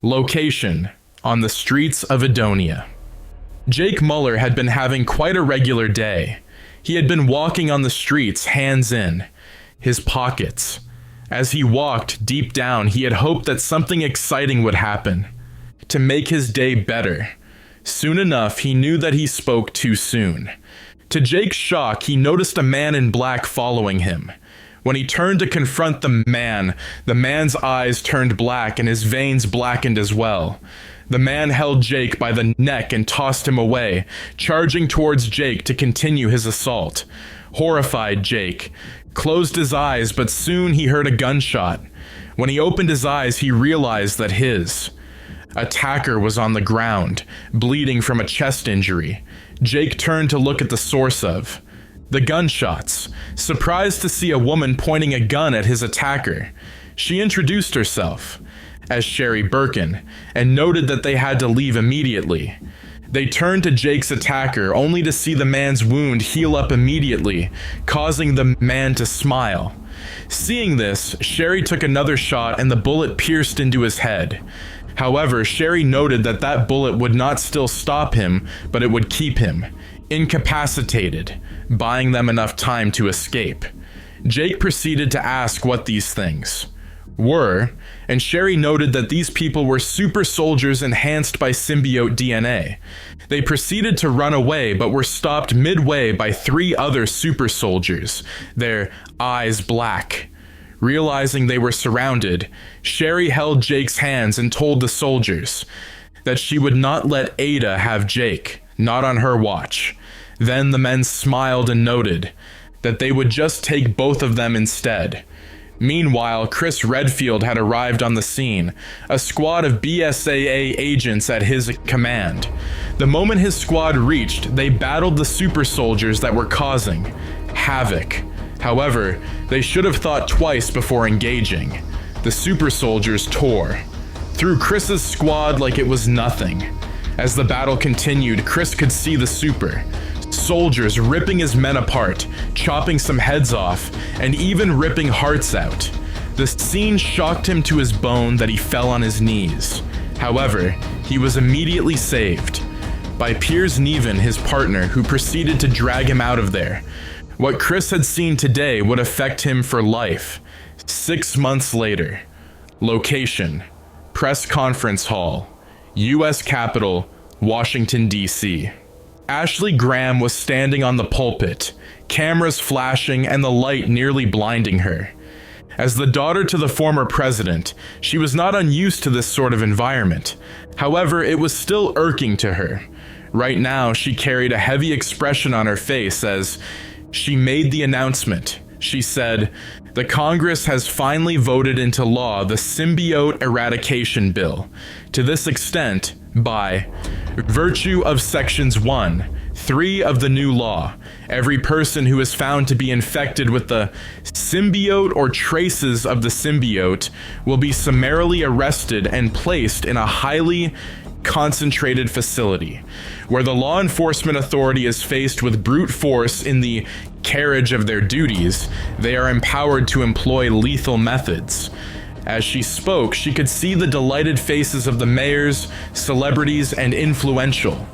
Location: on the streets of Edonia. Jake Muller had been having quite a regular day. He had been walking on the streets, hands in, his pockets. As he walked, deep down, he had hoped that something exciting would happen, to make his day better. Soon enough, he knew that he spoke too soon. To Jake's shock, he noticed a man in black following him. When he turned to confront the man's eyes turned black and his veins blackened as well. The man held Jake by the neck and tossed him away, charging towards Jake to continue his assault. Horrified, Jake closed his eyes, but soon he heard a gunshot. When he opened his eyes, he realized that his attacker was on the ground, bleeding from a chest injury. Jake turned to look at the source of the gunshots, surprised to see a woman pointing a gun at his attacker. She introduced herself as Sherry Birkin and noted that they had to leave immediately. They turned to Jake's attacker only to see the man's wound heal up immediately, causing the man to smile. Seeing this, Sherry took another shot and the bullet pierced into his head. However, Sherry noted that that bullet would not still stop him, but it would keep him incapacitated, buying them enough time to escape. Jake proceeded to ask what these things were, and Sherry noted that these people were super soldiers enhanced by symbiote DNA. They proceeded to run away, but were stopped midway by 3 other super soldiers, their eyes black. Realizing they were surrounded, Sherry held Jake's hands and told the soldiers that she would not let Ada have Jake, not on her watch. Then the men smiled and noted that they would just take both of them instead. Meanwhile, Chris Redfield had arrived on the scene, a squad of BSAA agents at his command. The moment his squad reached, they battled the super soldiers that were causing havoc. However, they should have thought twice before engaging. The super soldiers tore through Chris's squad like it was nothing. As the battle continued, Chris could see the super soldiers ripping his men apart, chopping some heads off, and even ripping hearts out. The scene shocked him to his bone that he fell on his knees. However, he was immediately saved by Piers Niven, his partner, who proceeded to drag him out of there. What Chris had seen today would affect him for life. 6 months later. Location: Press Conference Hall, U.S. Capitol, Washington, D.C. Ashley Graham was standing on the pulpit, cameras flashing and the light nearly blinding her. As the daughter to the former president, she was not unused to this sort of environment. However, it was still irking to her. Right now, she carried a heavy expression on her face as she made the announcement. She said, "The Congress has finally voted into law the Symbiote Eradication Bill. To this extent, by virtue of Sections 1, 3 of the new law, every person who is found to be infected with the symbiote or traces of the symbiote will be summarily arrested and placed in a highly concentrated facility, where the law enforcement authority is faced with brute force in the carriage of their duties. They are empowered to employ lethal methods." As she spoke, she could see the delighted faces of the mayors, celebrities, and influential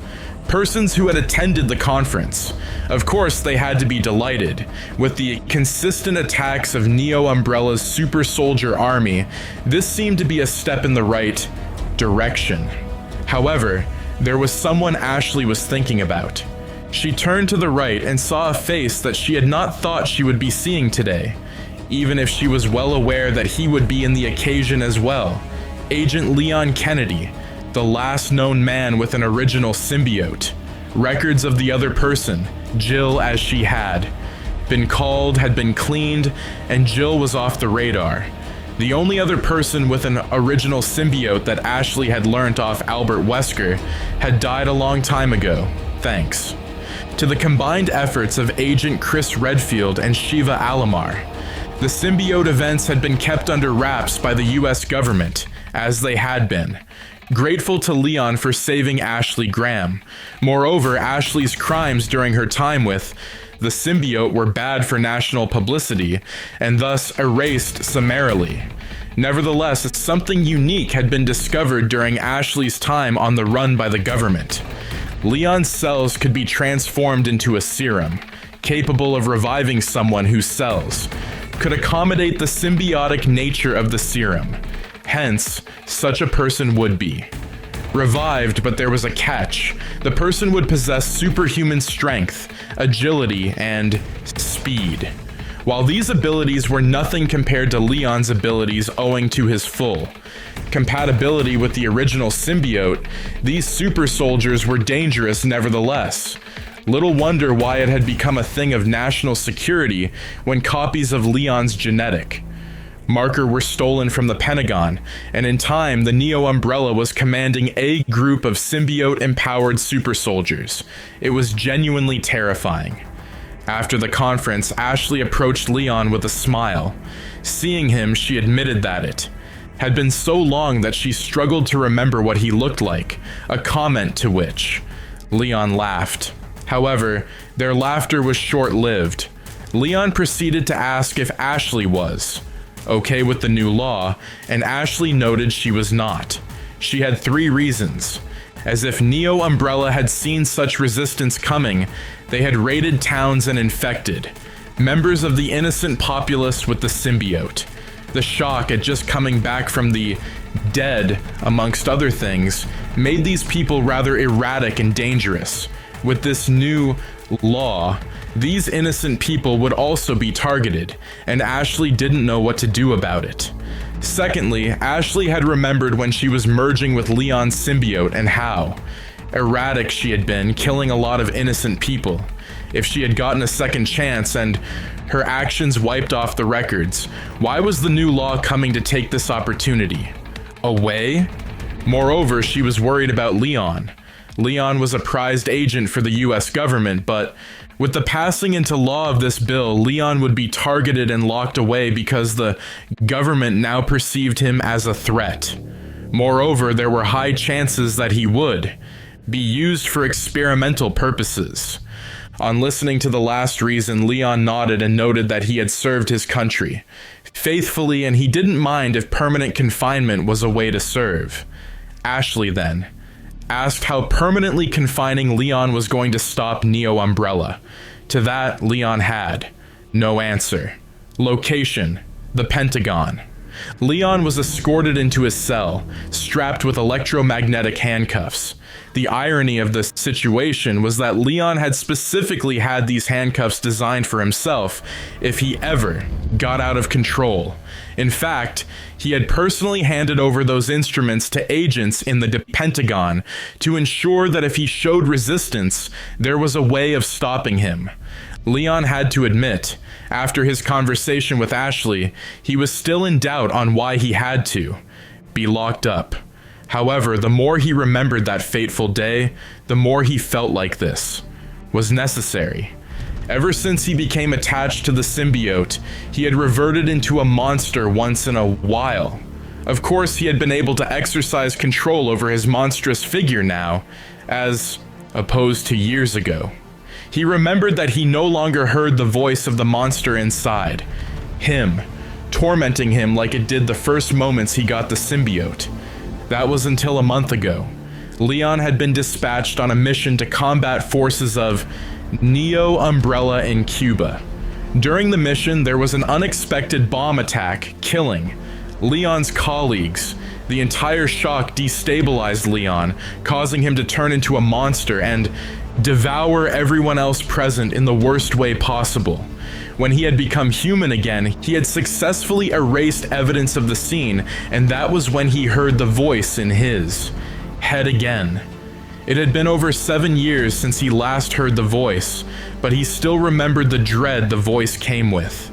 persons who had attended the conference. Of course, they had to be delighted. With the consistent attacks of Neo Umbrella's super soldier army, this seemed to be a step in the right direction. However, there was someone Ashley was thinking about. She turned to the right and saw a face that she had not thought she would be seeing today, even if she was well aware that he would be in the occasion as well. Agent Leon Kennedy, the last known man with an original symbiote. Records of the other person, Jill, as she had been called, had been cleaned, and Jill was off the radar. The only other person with an original symbiote that Ashley had learnt off Albert Wesker had died a long time ago, thanks to the combined efforts of Agent Chris Redfield and Shiva Alamar. The symbiote events had been kept under wraps by the US government, as they had been. Grateful to Leon for saving Ashley Graham. Moreover, Ashley's crimes during her time with the symbiote were bad for national publicity, and thus erased summarily. Nevertheless, something unique had been discovered during Ashley's time on the run by the government. Leon's cells could be transformed into a serum, capable of reviving someone whose cells could accommodate the symbiotic nature of the serum. Hence, such a person would be revived, but there was a catch. The person would possess superhuman strength, agility, and speed. While these abilities were nothing compared to Leon's abilities owing to his full compatibility with the original symbiote, these super soldiers were dangerous nevertheless. Little wonder why it had become a thing of national security when copies of Leon's genetic marker were stolen from the Pentagon, and in time the Neo Umbrella was commanding a group of symbiote-empowered super soldiers. It was genuinely terrifying. After the conference, Ashley approached Leon with a smile. Seeing him, she admitted that it had been so long that she struggled to remember what he looked like, a comment to which Leon laughed. However, their laughter was short-lived. Leon proceeded to ask if Ashley was okay with the new law, and Ashley noted she was not. She had 3 reasons. As if Neo Umbrella had seen such resistance coming, they had raided towns and infected members of the innocent populace with the symbiote. The shock at just coming back from the dead, amongst other things, made these people rather erratic and dangerous. With this new law, these innocent people would also be targeted, and Ashley didn't know what to do about it. Secondly, Ashley had remembered when she was merging with Leon's symbiote and how erratic she had been, killing a lot of innocent people. If she had gotten a second chance and her actions wiped off the records, why was the new law coming to take this opportunity away? Moreover, she was worried about Leon. Leon was a prized agent for the U.S. government, but with the passing into law of this bill, Leon would be targeted and locked away because the government now perceived him as a threat. Moreover, there were high chances that he would be used for experimental purposes. On listening to the last reason, Leon nodded and noted that he had served his country faithfully, and he didn't mind if permanent confinement was a way to serve. Ashley then asked how permanently confining Leon was going to stop Neo Umbrella. To that, Leon had no answer. Location: the Pentagon. Leon was escorted into his cell, strapped with electromagnetic handcuffs. The irony of the situation was that Leon had specifically had these handcuffs designed for himself if he ever got out of control. In fact, he had personally handed over those instruments to agents in the Pentagon to ensure that if he showed resistance, there was a way of stopping him. Leon had to admit, after his conversation with Ashley, he was still in doubt on why he had to be locked up. However, the more he remembered that fateful day, the more he felt like this was necessary. Ever since he became attached to the symbiote, he had reverted into a monster once in a while. Of course, he had been able to exercise control over his monstrous figure now, as opposed to years ago. He remembered that he no longer heard the voice of the monster inside him, tormenting him like it did the first moments he got the symbiote. That was until a month ago. Leon had been dispatched on a mission to combat forces of Neo Umbrella in Cuba. During the mission, there was an unexpected bomb attack, killing Leon's colleagues. The entire shock destabilized Leon, causing him to turn into a monster and devour everyone else present in the worst way possible. When he had become human again, he had successfully erased evidence of the scene, and that was when he heard the voice in his head again. It had been over 7 years since he last heard the voice, but he still remembered the dread the voice came with.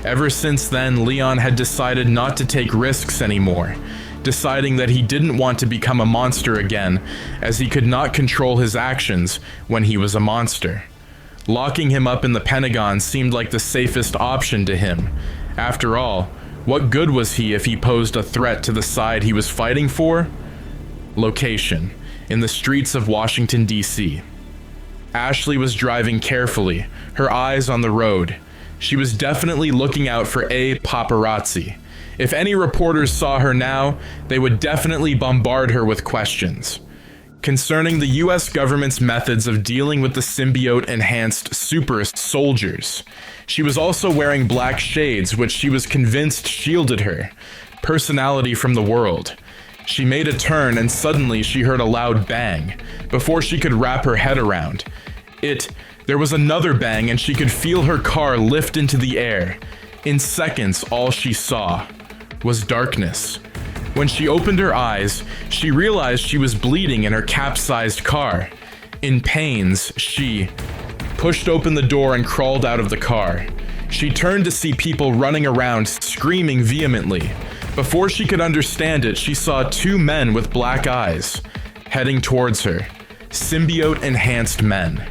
Ever since then, Leon had decided not to take risks anymore, deciding that he didn't want to become a monster again, as he could not control his actions when he was a monster. Locking him up in the Pentagon seemed like the safest option to him. After all, what good was he if he posed a threat to the side he was fighting for? Location: in the streets of Washington, D.C. Ashley was driving carefully, her eyes on the road. She was definitely looking out for a paparazzi. If any reporters saw her now, they would definitely bombard her with questions concerning the US government's methods of dealing with the symbiote-enhanced super soldiers. She was also wearing black shades, which she was convinced shielded her personality from the world. She made a turn and suddenly she heard a loud bang. Before she could wrap her head around it, there was another bang and she could feel her car lift into the air. In seconds, all she saw was darkness. When she opened her eyes, she realized she was bleeding in her capsized car. In pains, she pushed open the door and crawled out of the car. She turned to see people running around, screaming vehemently. Before she could understand it, she saw two men with black eyes heading towards her. Symbiote-enhanced men.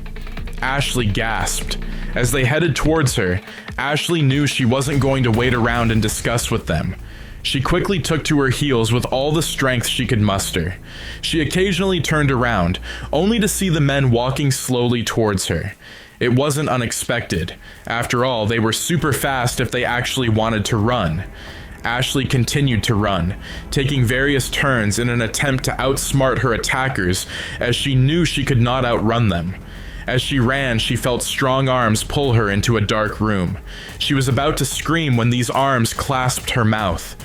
Ashley gasped. As they headed towards her, Ashley knew she wasn't going to wait around and discuss with them. She quickly took to her heels with all the strength she could muster. She occasionally turned around, only to see the men walking slowly towards her. It wasn't unexpected. After all, they were super fast if they actually wanted to run. Ashley continued to run, taking various turns in an attempt to outsmart her attackers, as she knew she could not outrun them. As she ran, she felt strong arms pull her into a dark room. She was about to scream when these arms clasped her mouth.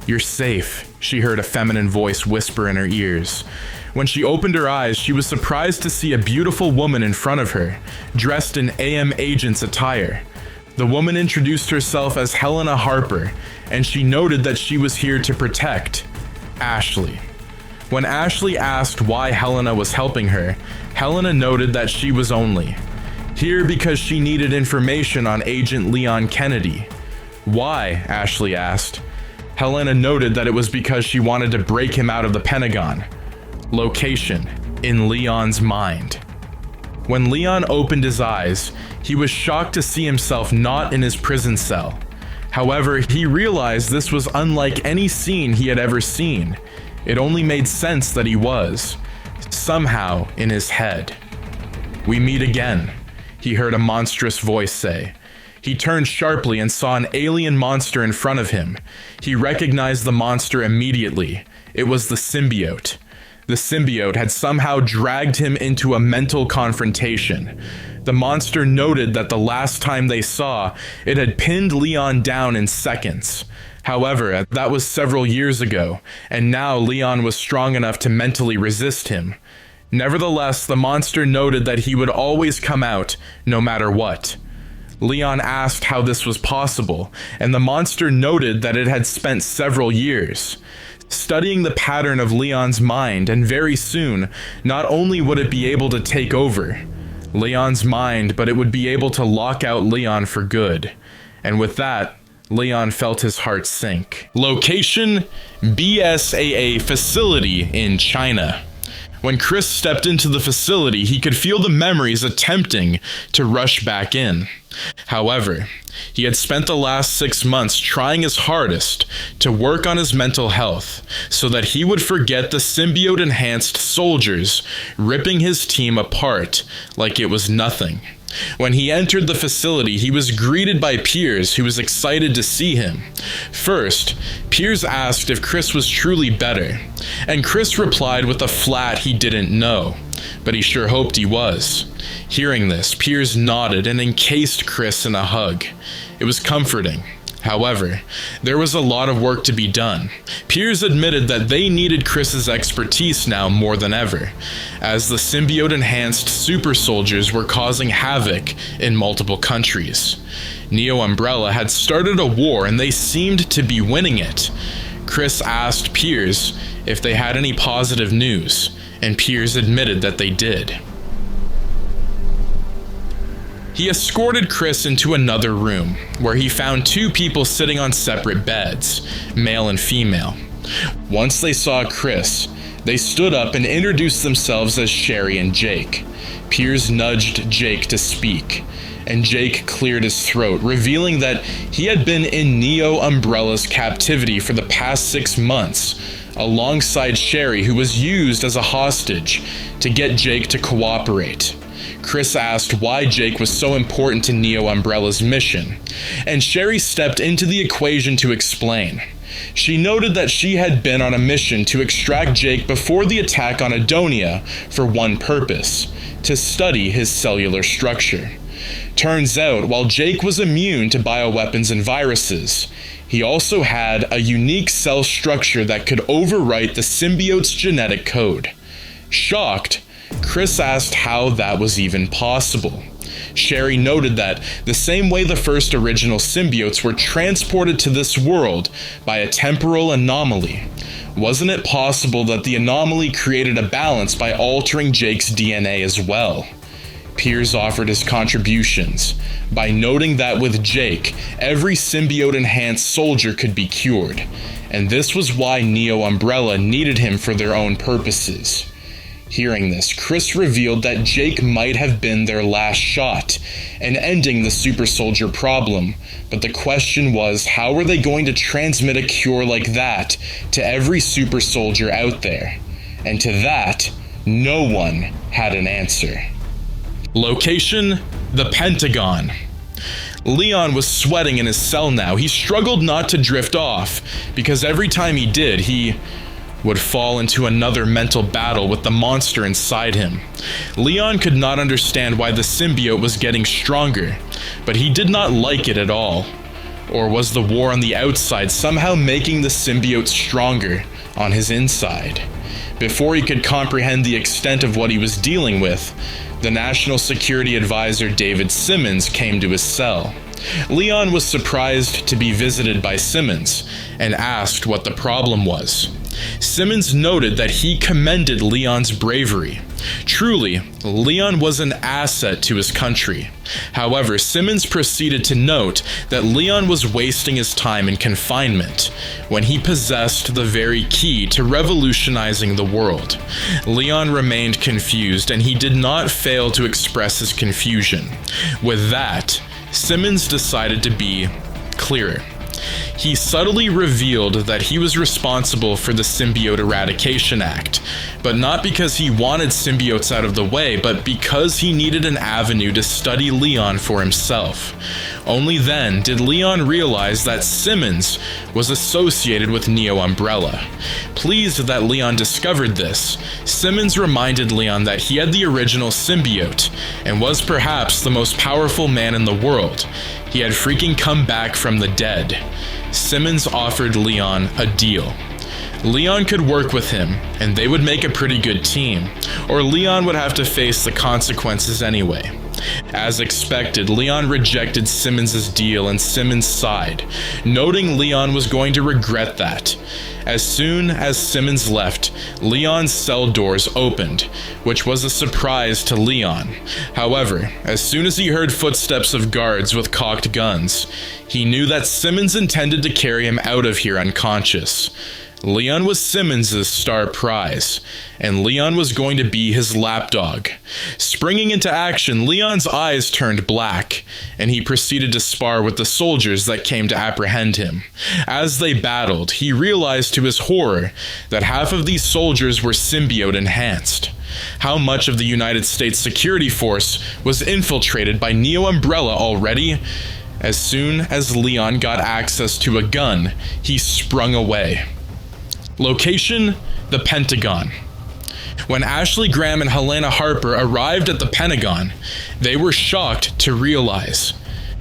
"You're safe," she heard a feminine voice whisper in her ears. When she opened her eyes, she was surprised to see a beautiful woman in front of her, dressed in AM agent's attire. The woman introduced herself as Helena Harper, and she noted that she was here to protect Ashley. When Ashley asked why Helena was helping her, Helena noted that she was only here because she needed information on Agent Leon Kennedy. Why? Ashley asked. Helena noted that it was because she wanted to break him out of the Pentagon. Location: in Leon's mind. When Leon opened his eyes, he was shocked to see himself not in his prison cell. However, he realized this was unlike any scene he had ever seen. It only made sense that he was, somehow, in his head. "We meet again," he heard a monstrous voice say. He turned sharply and saw an alien monster in front of him. He recognized the monster immediately. It was the symbiote. The symbiote had somehow dragged him into a mental confrontation. The monster noted that the last time they saw, it had pinned Leon down in seconds. However, that was several years ago, and now Leon was strong enough to mentally resist him. Nevertheless, the monster noted that he would always come out, no matter what. Leon asked how this was possible, and the monster noted that it had spent several years studying the pattern of Leon's mind, and very soon, not only would it be able to take over Leon's mind, but it would be able to lock out Leon for good. And with that, Leon felt his heart sink. Location: BSAA facility in China. When Chris stepped into the facility, he could feel the memories attempting to rush back in. However, he had spent the last 6 months trying his hardest to work on his mental health so that he would forget the symbiote-enhanced soldiers ripping his team apart like it was nothing. When he entered the facility, he was greeted by Piers, who was excited to see him. First, Piers asked if Chris was truly better, and Chris replied with a flat he didn't know, but he sure hoped he was. Hearing this, Piers nodded and encased Chris in a hug. It was comforting. However, there was a lot of work to be done. Piers admitted that they needed Chris's expertise now more than ever, as the symbiote-enhanced super soldiers were causing havoc in multiple countries. Neo Umbrella had started a war and they seemed to be winning it. Chris asked Piers if they had any positive news, and Piers admitted that they did. He escorted Chris into another room, where he found 2 people sitting on separate beds, male and female. Once they saw Chris, they stood up and introduced themselves as Sherry and Jake. Piers nudged Jake to speak, and Jake cleared his throat, revealing that he had been in Neo Umbrella's captivity for the past 6 months, alongside Sherry, who was used as a hostage to get Jake to cooperate. Chris asked why Jake was so important to Neo Umbrella's mission, and Sherry stepped into the equation to explain. She noted that she had been on a mission to extract Jake before the attack on Adonia for one purpose: to study his cellular structure. Turns out, while Jake was immune to bioweapons and viruses, he also had a unique cell structure that could overwrite the symbiote's genetic code. Shocked, Chris asked how that was even possible. Sherry noted that the same way the first original symbiotes were transported to this world by a temporal anomaly, wasn't it possible that the anomaly created a balance by altering Jake's DNA as well? Piers offered his contributions by noting that with Jake, every symbiote-enhanced soldier could be cured, and this was why Neo Umbrella needed him for their own purposes. Hearing this, Chris revealed that Jake might have been their last shot in ending the super soldier problem, but the question was, how were they going to transmit a cure like that to every super soldier out there? And to that, no one had an answer. Location: the Pentagon. Leon was sweating in his cell now. He struggled not to drift off, because every time he did, he would fall into another mental battle with the monster inside him. Leon could not understand why the symbiote was getting stronger, but he did not like it at all. Or was the war on the outside somehow making the symbiote stronger on his inside? Before he could comprehend the extent of what he was dealing with, the National Security Advisor David Simmons came to his cell. Leon was surprised to be visited by Simmons and asked what the problem was. Simmons noted that he commended Leon's bravery. Truly, Leon was an asset to his country. However, Simmons proceeded to note that Leon was wasting his time in confinement when he possessed the very key to revolutionizing the world. Leon remained confused, and he did not fail to express his confusion. With that, Simmons decided to be clearer. He subtly revealed that he was responsible for the Symbiote Eradication Act, but not because he wanted symbiotes out of the way, but because he needed an avenue to study Leon for himself. Only then did Leon realize that Simmons was associated with Neo Umbrella. Pleased that Leon discovered this, Simmons reminded Leon that he had the original symbiote and was perhaps the most powerful man in the world. He had freaking come back from the dead. Simmons offered Leon a deal. Leon could work with him, and they would make a pretty good team, or Leon would have to face the consequences anyway. As expected, Leon rejected Simmons' deal and Simmons sighed, noting Leon was going to regret that. As soon as Simmons left, Leon's cell doors opened, which was a surprise to Leon. However, as soon as he heard footsteps of guards with cocked guns, he knew that Simmons intended to carry him out of here unconscious. Leon was Simmons' star prize, and Leon was going to be his lapdog. Springing into action, Leon's eyes turned black, and he proceeded to spar with the soldiers that came to apprehend him. As they battled, he realized to his horror that half of these soldiers were symbiote enhanced. How much of the United States security force was infiltrated by Neo Umbrella already? As soon as Leon got access to a gun, he sprung away. Location: the Pentagon. When Ashley Graham and Helena Harper arrived at the Pentagon, they were shocked to realize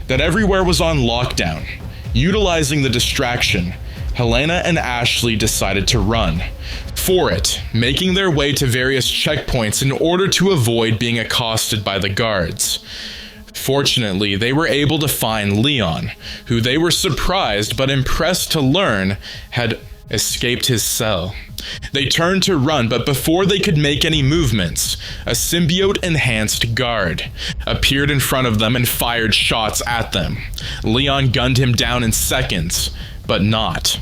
that everywhere was on lockdown. Utilizing the distraction, Helena and Ashley decided to run for it, making their way to various checkpoints in order to avoid being accosted by the guards. Fortunately, they were able to find Leon, who they were surprised but impressed to learn had escaped his cell. They turned to run, but before they could make any movements, a symbiote-enhanced guard appeared in front of them and fired shots at them. Leon gunned him down in seconds, but not,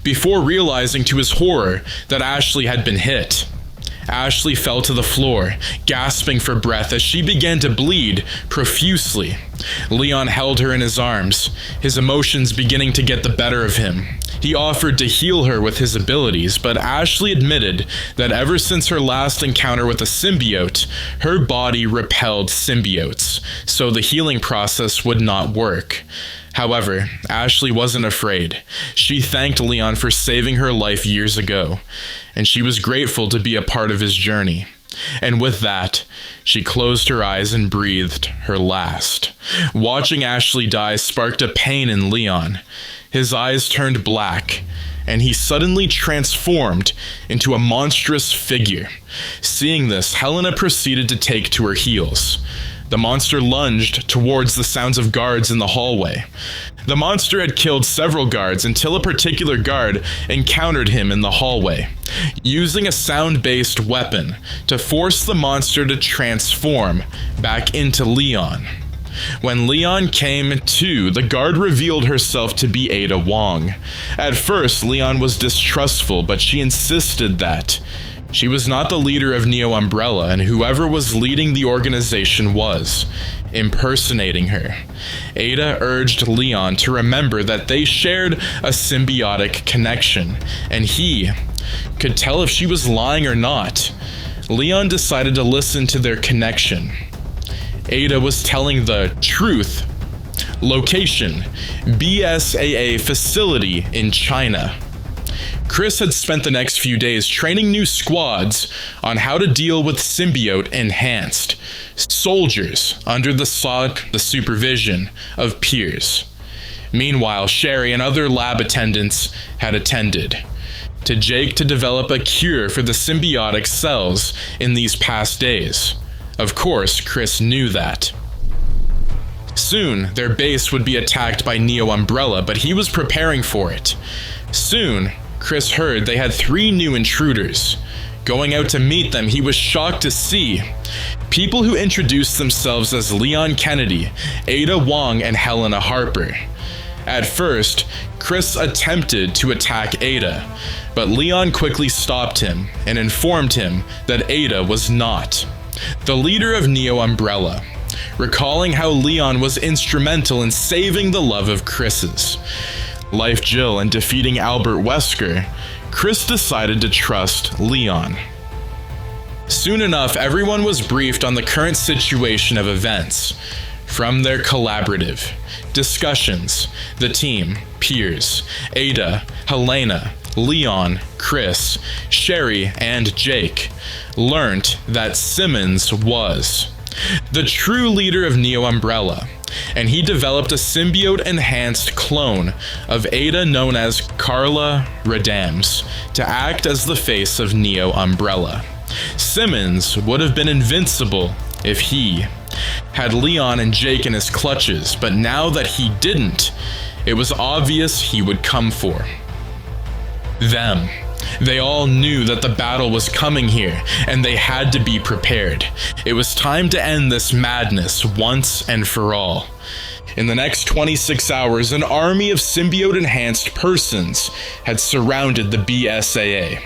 before realizing to his horror that Ashley had been hit. Ashley fell to the floor, gasping for breath as she began to bleed profusely. Leon held her in his arms, his emotions beginning to get the better of him. He offered to heal her with his abilities, but Ashley admitted that ever since her last encounter with a symbiote, her body repelled symbiotes, so the healing process would not work. However, Ashley wasn't afraid. She thanked Leon for saving her life years ago, and she was grateful to be a part of his journey. And with that, she closed her eyes and breathed her last. Watching Ashley die sparked a pain in Leon. His eyes turned black, and he suddenly transformed into a monstrous figure. Seeing this, Helena proceeded to take to her heels. The monster lunged towards the sounds of guards in the hallway. The monster had killed several guards until a particular guard encountered him in the hallway, using a sound-based weapon to force the monster to transform back into Leon. When Leon came to, the guard revealed herself to be Ada Wong. At first, Leon was distrustful, but she insisted that she was not the leader of Neo Umbrella, and whoever was leading the organization was impersonating her. Ada urged Leon to remember that they shared a symbiotic connection, and he could tell if she was lying or not. Leon decided to listen to their connection. Ada was telling the truth. Location: BSAA facility in China. Chris had spent the next few days training new squads on how to deal with Symbiote enhanced soldiers under the supervision of peers. Meanwhile, Sherry and other lab attendants had attended to Jake to develop a cure for the symbiotic cells in these past days. Of course, Chris knew that. Soon, their base would be attacked by Neo Umbrella, but he was preparing for it. Soon, Chris heard they had 3 new intruders. Going out to meet them, he was shocked to see people who introduced themselves as Leon Kennedy, Ada Wong, and Helena Harper. At first, Chris attempted to attack Ada, but Leon quickly stopped him and informed him that Ada was not the leader of Neo Umbrella. Recalling how Leon was instrumental in saving the love of Chris's life, Jill, and defeating Albert Wesker, Chris decided to trust Leon. Soon enough, everyone was briefed on the current situation of events. From their collaborative discussions, the team, peers, Ada, Helena, Leon, Chris, Sherry, and Jake learnt that Simmons was the true leader of Neo Umbrella, and he developed a symbiote-enhanced clone of Ada known as Carla Radams to act as the face of Neo Umbrella. Simmons would have been invincible if he had Leon and Jake in his clutches, but now that he didn't, it was obvious he would come for them. They all knew that the battle was coming here, and they had to be prepared. It was time to end this madness once and for all. In the next 26 hours, an army of symbiote-enhanced persons had surrounded the BSAA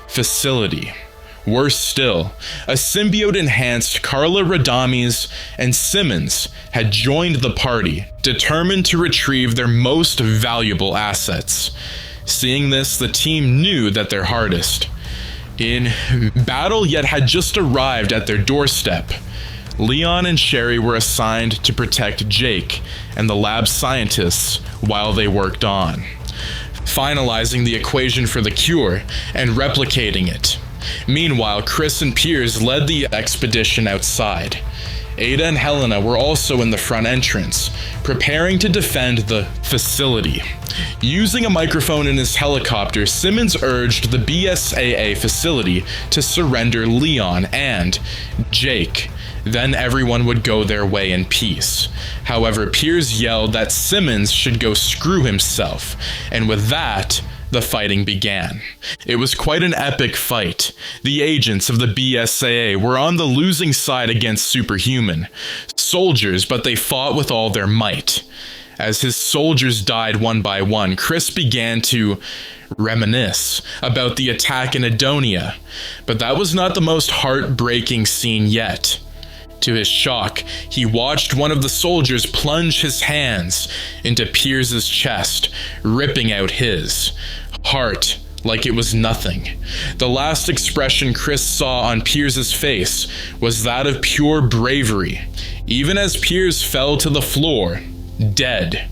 facility. Worse still, a symbiote-enhanced Carla Radames and Simmons had joined the party, determined to retrieve their most valuable assets. Seeing this, the team knew that their hardest in battle yet had just arrived at their doorstep. Leon and Sherry were assigned to protect Jake and the lab scientists while they worked on finalizing the equation for the cure and replicating it. Meanwhile, Chris and Piers led the expedition outside. Ada and Helena were also in the front entrance, preparing to defend the facility. Using a microphone in his helicopter, Simmons urged the BSAA facility to surrender Leon and Jake. Then everyone would go their way in peace. However, Piers yelled that Simmons should go screw himself, and with that, the fighting began. It was quite an epic fight. The agents of the BSAA were on the losing side against superhuman soldiers, but they fought with all their might. As his soldiers died one by one, Chris began to reminisce about the attack in Adonia, but that was not the most heartbreaking scene yet. To his shock, he watched one of the soldiers plunge his hands into Piers's chest, ripping out his heart like it was nothing. The last expression Chris saw on Piers's face was that of pure bravery, even as Piers fell to the floor, dead.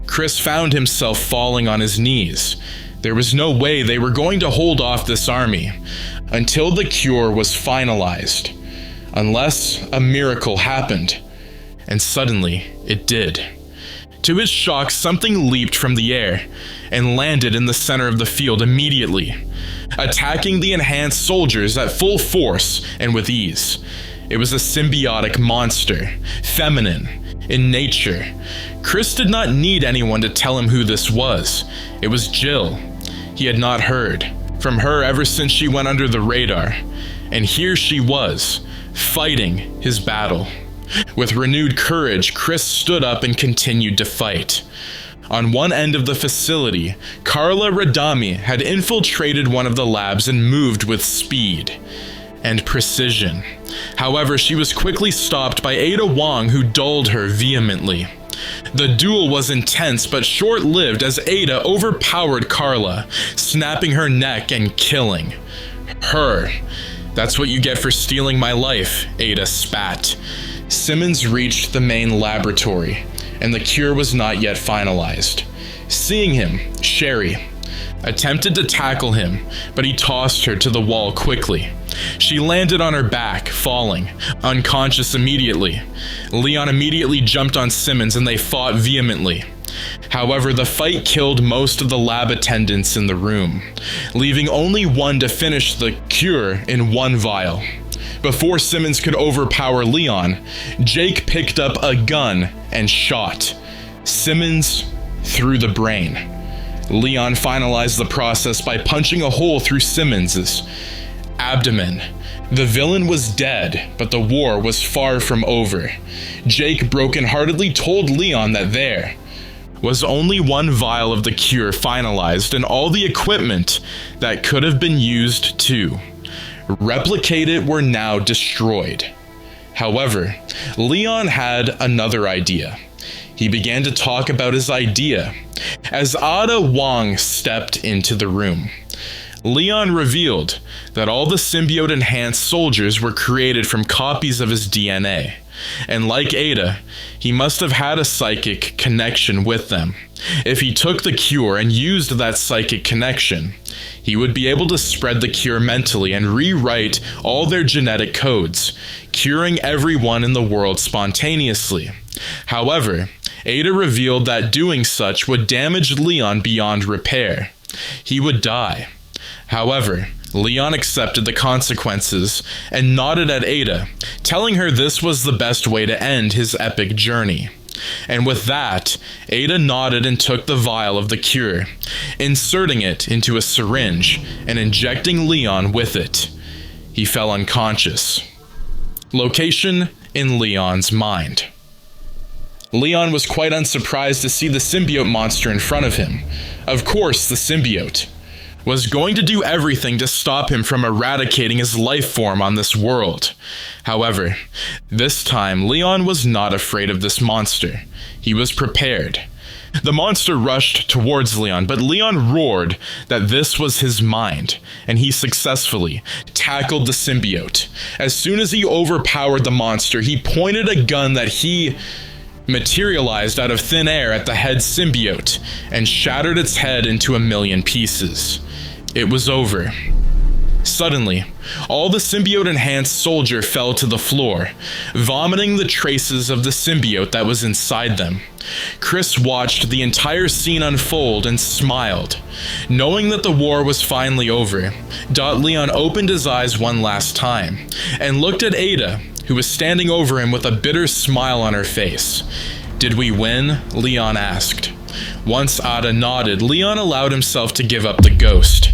Chris found himself falling on his knees. There was no way they were going to hold off this army until the cure was finalized, unless a miracle happened. And suddenly, it did. To his shock, something leaped from the air and landed in the center of the field immediately, attacking the enhanced soldiers at full force and with ease. It was a symbiotic monster, feminine in nature. Chris did not need anyone to tell him who this was. It was Jill. He had not heard from her ever since she went under the radar, and here she was, fighting his battle. With renewed courage, Chris stood up and continued to fight. On one end of the facility, Carla Radami had infiltrated one of the labs and moved with speed and precision. However, she was quickly stopped by Ada Wong, who dulled her vehemently. The duel was intense but short-lived as Ada overpowered Carla, snapping her neck and killing her. "That's what you get for stealing my life," Ada spat. Simmons reached the main laboratory, and the cure was not yet finalized. Seeing him, Sherry attempted to tackle him, but he tossed her to the wall quickly. She landed on her back, falling, unconscious immediately. Leon immediately jumped on Simmons and they fought vehemently. However, the fight killed most of the lab attendants in the room, leaving only one to finish the cure in one vial. Before Simmons could overpower Leon, Jake picked up a gun and shot Simmons through the brain. Leon finalized the process by punching a hole through Simmons's abdomen. The villain was dead, but the war was far from over. Jake brokenheartedly told Leon that there was only one vial of the cure finalized and all the equipment that could have been used to replicate it were now destroyed. However, Leon had another idea. He began to talk about his idea as Ada Wong stepped into the room. Leon revealed that all the symbiote-enhanced soldiers were created from copies of his DNA, and like Ada, he must have had a psychic connection with them. If he took the cure and used that psychic connection, he would be able to spread the cure mentally and rewrite all their genetic codes, curing everyone in the world spontaneously. However, Ada revealed that doing such would damage Leon beyond repair. He would die. However, Leon accepted the consequences and nodded at Ada, telling her this was the best way to end his epic journey. And with that, Ada nodded and took the vial of the cure, inserting it into a syringe and injecting Leon with it. He fell unconscious. Location in Leon's mind. Leon was quite unsurprised to see the symbiote monster in front of him. Of course, the symbiote was going to do everything to stop him from eradicating his life form on this world. However, this time Leon was not afraid of this monster. He was prepared. The monster rushed towards Leon, but Leon roared that this was his mind, and he successfully tackled the symbiote. As soon as he overpowered the monster, he pointed a gun that he materialized out of thin air at the head symbiote and shattered its head into a million pieces. It was over. Suddenly, all the symbiote-enhanced soldier fell to the floor, vomiting the traces of the symbiote that was inside them. Chris watched the entire scene unfold and smiled. Knowing that the war was finally over, Leon opened his eyes one last time and looked at Ada, who was standing over him with a bitter smile on her face. "Did we win?" Leon asked. Once Ada nodded, Leon allowed himself to give up the ghost.